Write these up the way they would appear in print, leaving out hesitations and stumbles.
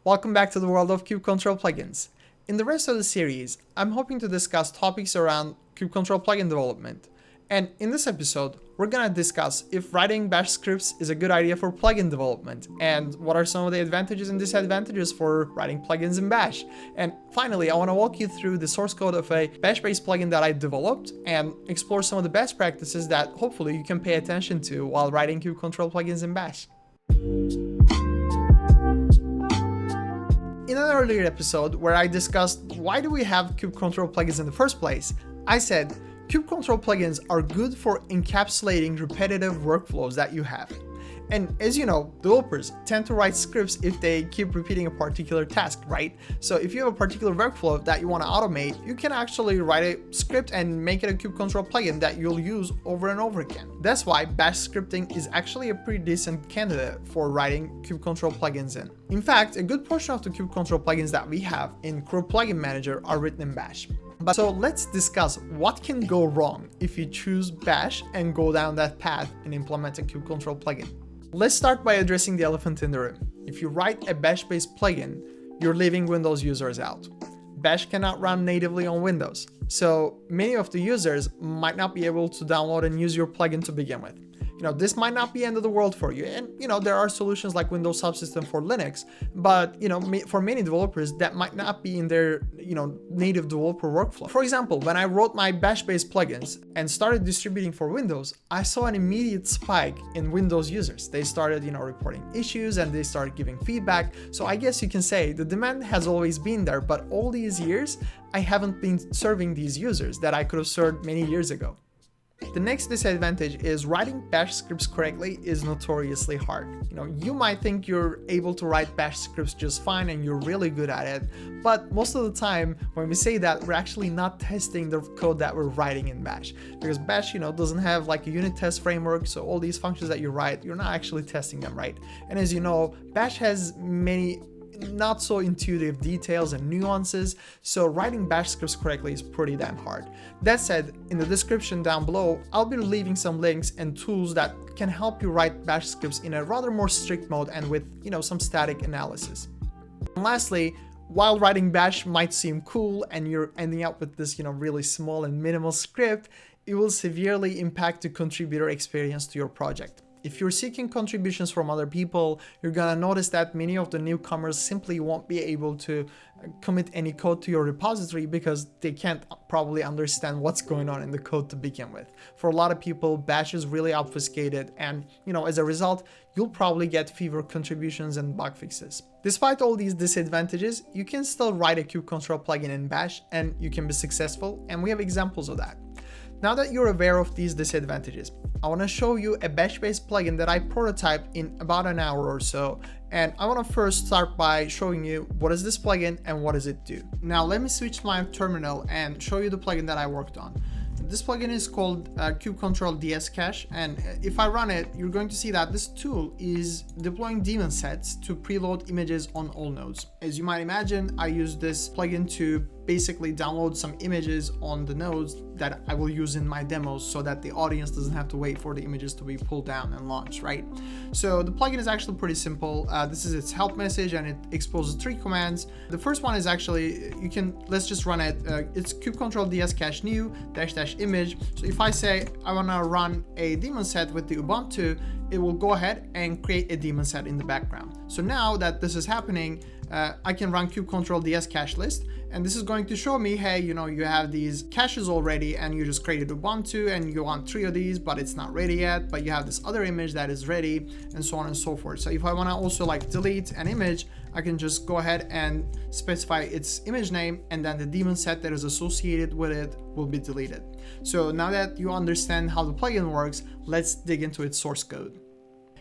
Welcome back to the world of kubectl plugins. In the rest of the series, I'm hoping to discuss topics around kubectl plugin development. And in this episode, we're gonna discuss if writing bash scripts is a good idea for plugin development, and what are some of the advantages and disadvantages for writing plugins in bash. And finally, I wanna walk you through the source code of a bash-based plugin that I developed and explore some of the best practices that hopefully you can pay attention to while writing kubectl plugins in bash. In an earlier episode where I discussed why do we have kubectl plugins in the first place, I said kubectl plugins are good for encapsulating repetitive workflows that you have. And as you know, developers tend to write scripts if they keep repeating a particular task, right? So if you have a particular workflow that you want to automate, you can actually write a script and make it a kubectl plugin that you'll use over and over again. That's why bash scripting is actually a pretty decent candidate for writing kubectl plugins in. In fact, a good portion of the kubectl plugins that we have in Core Plugin Manager are written in bash. So let's discuss what can go wrong if you choose bash and go down that path and implement a kubectl plugin. Let's start by addressing the elephant in the room. If you write a bash-based plugin, you're leaving Windows users out. Bash cannot run natively on Windows, so many of the users might not be able to download and use your plugin to begin with. This might not be the end of the world for you. And, there are solutions like Windows Subsystem for Linux, but, for many developers, that might not be in their, native developer workflow. For example, when I wrote my bash-based plugins and started distributing for Windows, I saw an immediate spike in Windows users. They started, reporting issues and they started giving feedback. So I guess you can say the demand has always been there, but all these years, I haven't been serving these users that I could have served many years ago. The next disadvantage is writing bash scripts correctly is notoriously hard. You might think you're able to write bash scripts just fine and you're really good at it, but most of the time when we say that, we're actually not testing the code that we're writing in bash. Because bash, doesn't have like a unit test framework, so all these functions that you write, you're not actually testing them, right? And as you know, bash has many not so intuitive details and nuances, so writing bash scripts correctly is pretty damn hard. That said, in the description down below, I'll be leaving some links and tools that can help you write bash scripts in a rather more strict mode and with, some static analysis. And lastly, while writing bash might seem cool and you're ending up with this, really small and minimal script, it will severely impact the contributor experience to your project. If you're seeking contributions from other people, you're gonna notice that many of the newcomers simply won't be able to commit any code to your repository because they can't probably understand what's going on in the code to begin with. For a lot of people, bash is really obfuscated and, as a result, you'll probably get fewer contributions and bug fixes. Despite all these disadvantages, you can still write a kubectl plugin in bash and you can be successful, and we have examples of that. Now that you're aware of these disadvantages, I want to show you a bash-based plugin that I prototyped in about an hour or so, and I want to first start by showing you what is this plugin and what does it do. Now let me switch to my terminal and show you the plugin that I worked on. This plugin is called kubectl DS Cache, and if I run it, you're going to see that this tool is deploying daemon sets to preload images on all nodes. As you might imagine, I use this plugin to basically download some images on the nodes that I will use in my demos so that the audience doesn't have to wait for the images to be pulled down and launched, right? So the plugin is actually pretty simple. This is its help message and it exposes 3 commands. The first one is actually, let's just run it. It's kubectl ds cache new -- image. So if I say I want to run a daemon set with the Ubuntu, it will go ahead and create a daemon set in the background. So now that this is happening, I can run kubectl ds cache list, and this is going to show me, hey, you have these caches already and you just created Ubuntu and you want 3 of these, but it's not ready yet, but you have this other image that is ready, and so on and so forth. So if I want to also delete an image, I can just go ahead and specify its image name, and then the daemon set that is associated with it will be deleted. So now that you understand how the plugin works, let's dig into its source code.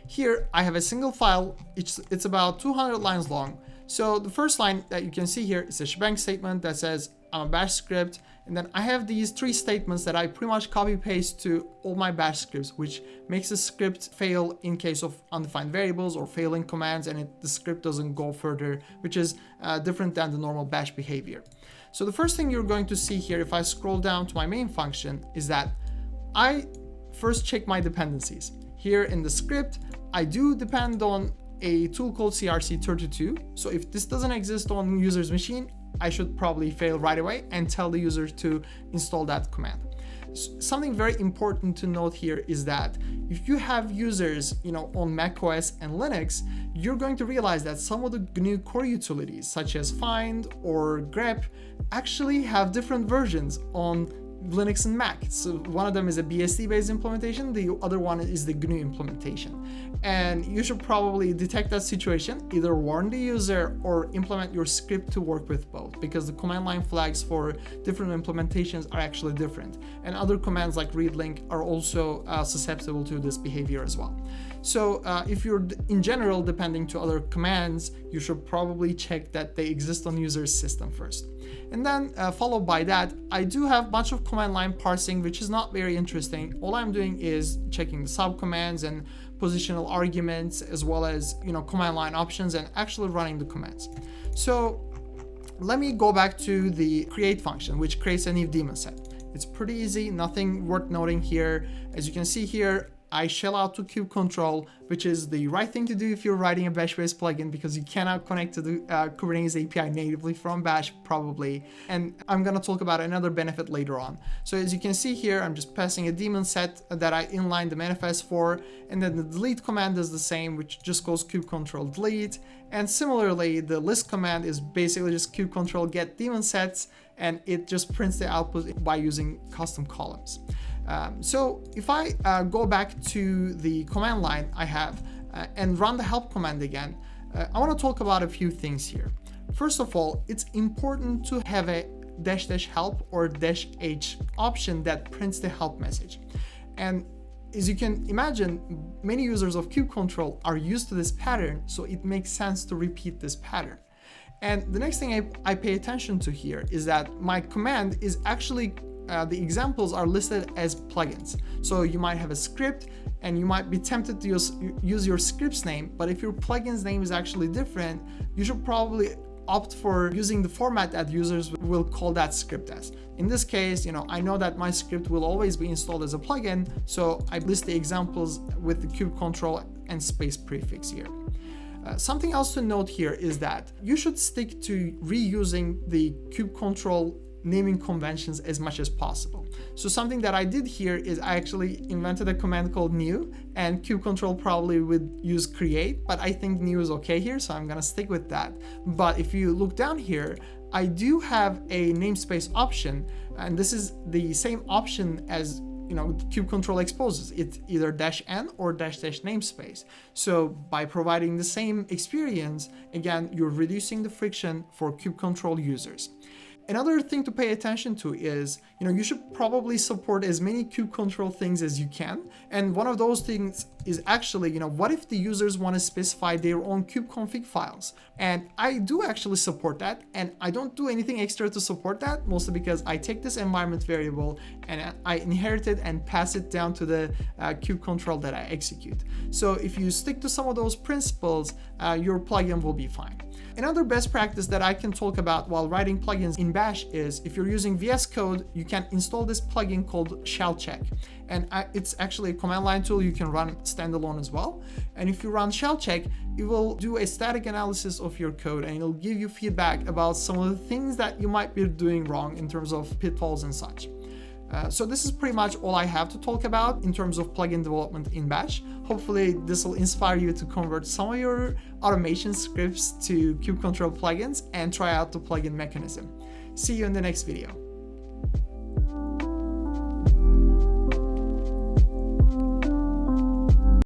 Here I have a single file. It's about 200 lines long. So the first line that you can see here is a shebang statement that says I'm a bash script, and then I have these 3 statements that I pretty much copy paste to all my bash scripts, which makes the script fail in case of undefined variables or failing commands, and the script doesn't go further, which is different than the normal bash behavior. So the first thing you're going to see here, if I scroll down to my main function, is that I first check my dependencies. Here in the script, I do depend on a tool called crc32. So if this doesn't exist on user's machine, I should probably fail right away and tell the user to install that command. Something very important to note here is that if you have users, on macOS and Linux, you're going to realize that some of the GNU core utilities, such as find or grep, actually have different versions on Linux and Mac. So one of them is a BSD based implementation, the other one is the GNU implementation. And you should probably detect that situation, either warn the user or implement your script to work with both, because the command line flags for different implementations are actually different. And other commands like read link are also susceptible to this behavior as well. So if you're in general depending to other commands, you should probably check that they exist on user's system first. And then followed by that, I do have a bunch of command line parsing, which is not very interesting. All I'm doing is checking the subcommands and positional arguments, as well as command line options, and actually running the commands. So let me go back to the create function, which creates a new daemon set. It's pretty easy, nothing worth noting here. As you can see here, I shell out to kubectl, which is the right thing to do if you're writing a bash-based plugin, because you cannot connect to the Kubernetes API natively from bash, probably. And I'm going to talk about another benefit later on. So as you can see here, I'm just passing a daemon set that I inline the manifest for, and then the delete command is the same, which just goes kubectl delete. And similarly, the list command is basically just kubectl get daemon sets, and it just prints the output by using custom columns. So if I go back to the command line I have and run the help command again, I want to talk about a few things here. First of all, it's important to have a --help or -h option that prints the help message. And as you can imagine, many users of kubectl are used to this pattern, so it makes sense to repeat this pattern. And the next thing I pay attention to here is that my command is actually the examples are listed as plugins. So you might have a script and you might be tempted to use your script's name, but if your plugin's name is actually different, you should probably opt for using the format that users will call that script as. In this case, I know that my script will always be installed as a plugin, so I list the examples with the kubectl and space prefix here. Something else to note here is that you should stick to reusing the kubectl naming conventions as much as possible. So something that I did here is I actually invented a command called new, and kubectl probably would use create, but I think new is okay here, so I'm gonna stick with that. But if you look down here, I do have a namespace option, and this is the same option as kubectl exposes. It's either -n or -- namespace. So by providing the same experience, again, you're reducing the friction for kubectl users. Another thing to pay attention to is, you should probably support as many kubectl things as you can. And one of those things is actually, what if the users want to specify their own kubeconfig files? And I do actually support that, and I don't do anything extra to support that, mostly because I take this environment variable and I inherit it and pass it down to the kubectl that I execute. So if you stick to some of those principles, your plugin will be fine. Another best practice that I can talk about while writing plugins in Bash is if you're using VS Code, you can install this plugin called shell check. And it's actually a command line tool you can run standalone as well. And if you run shell check, it will do a static analysis of your code, and it'll give you feedback about some of the things that you might be doing wrong in terms of pitfalls and such. So this is pretty much all I have to talk about in terms of plugin development in Bash. Hopefully this will inspire you to convert some of your automation scripts to kubectl plugins and try out the plugin mechanism. See you in the next video.